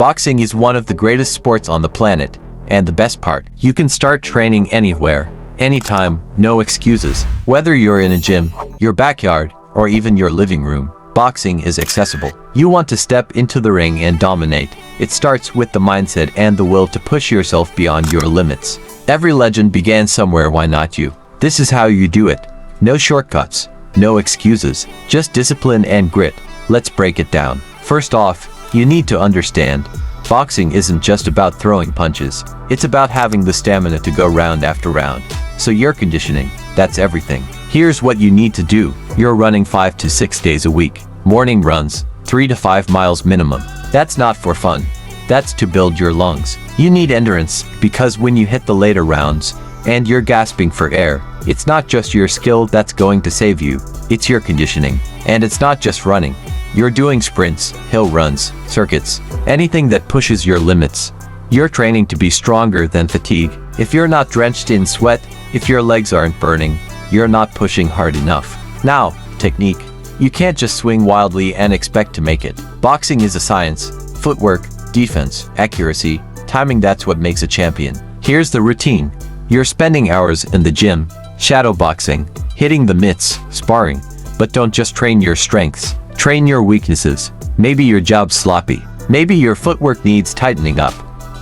Boxing is one of the greatest sports on the planet, and the best part, you can start training anywhere, anytime, no excuses. Whether you're in a gym, your backyard, or even your living room, boxing is accessible. You want to step into the ring and dominate. It starts with the mindset and the will to push yourself beyond your limits. Every legend began somewhere, why not you? This is how you do it. No shortcuts, no excuses, just discipline and grit. Let's break it down. First off, you need to understand, boxing isn't just about throwing punches. It's about having the stamina to go round after round. So your conditioning, that's everything. Here's what you need to do. You're running 5 to 6 days a week. Morning runs, 3 to 5 miles minimum. That's not for fun. That's to build your lungs. You need endurance, because when you hit the later rounds, and you're gasping for air, it's not just your skill that's going to save you, it's your conditioning. And it's not just running. You're doing sprints, hill runs, circuits, anything that pushes your limits. You're training to be stronger than fatigue. If you're not drenched in sweat, if your legs aren't burning, you're not pushing hard enough. Now, technique. You can't just swing wildly and expect to make it. Boxing is a science. Footwork, defense, accuracy, timing, that's what makes a champion. Here's the routine. You're spending hours in the gym, shadow boxing, hitting the mitts, sparring. But don't just train your strengths. Train your weaknesses. Maybe your job's sloppy. Maybe your footwork needs tightening up.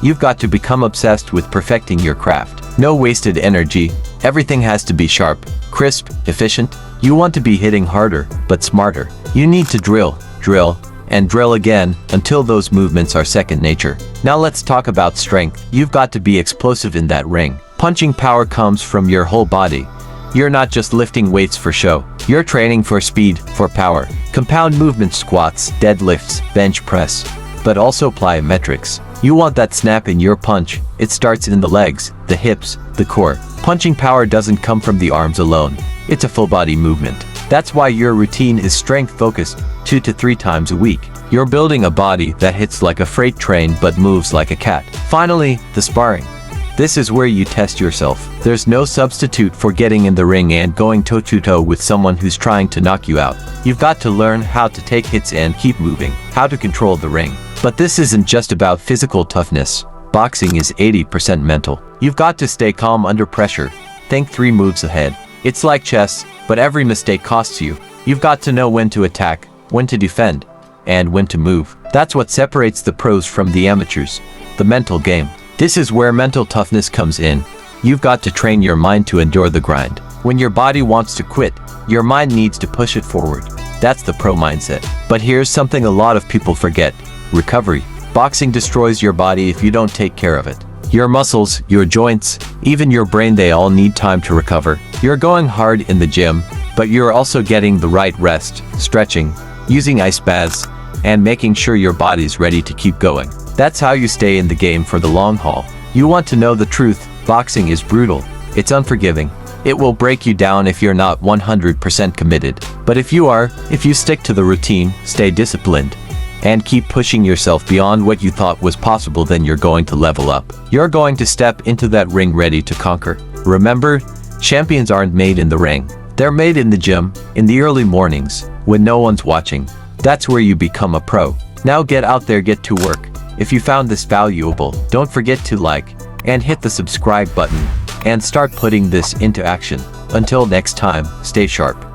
You've got to become obsessed with perfecting your craft. No wasted energy. Everything has to be sharp, crisp, efficient. You want to be hitting harder, but smarter. You need to drill, and drill again until those movements are second nature. Now let's talk about strength. You've got to be explosive in that ring. Punching power comes from your whole body. You're not just lifting weights for show. You're training for speed, for power. Compound movement, squats, deadlifts, bench press, but also plyometrics. You want that snap in your punch. It starts in the legs, the hips, the core. Punching power doesn't come from the arms alone. It's a full body movement. That's why your routine is strength focused, 2 to 3 times a week. You're building a body that hits like a freight train but moves like a cat. Finally, the sparring. This is where you test yourself. There's no substitute for getting in the ring and going toe-to-toe with someone who's trying to knock you out. You've got to learn how to take hits and keep moving, how to control the ring. But this isn't just about physical toughness. Boxing is 80% mental. You've got to stay calm under pressure. Think 3 moves ahead. It's like chess, but every mistake costs you. You've got to know when to attack, when to defend, and when to move. That's what separates the pros from the amateurs. The mental game. This is where mental toughness comes in. You've got to train your mind to endure the grind. When your body wants to quit, your mind needs to push it forward. That's the pro mindset. But here's something a lot of people forget. Recovery. Boxing destroys your body if you don't take care of it. Your muscles, your joints, even your brain, they all need time to recover. You're going hard in the gym, but you're also getting the right rest, stretching, using ice baths, and making sure your body's ready to keep going. That's how you stay in the game for the long haul. You want to know the truth, boxing is brutal. It's unforgiving. It will break you down if you're not 100% committed. But if you are, if you stick to the routine, stay disciplined, and keep pushing yourself beyond what you thought was possible, then you're going to level up. You're going to step into that ring ready to conquer. Remember, champions aren't made in the ring. They're made in the gym, in the early mornings, when no one's watching. That's where you become a pro. Now get out there, get to work. If you found this valuable, don't forget to like and hit the subscribe button and start putting this into action. Until next time, stay sharp.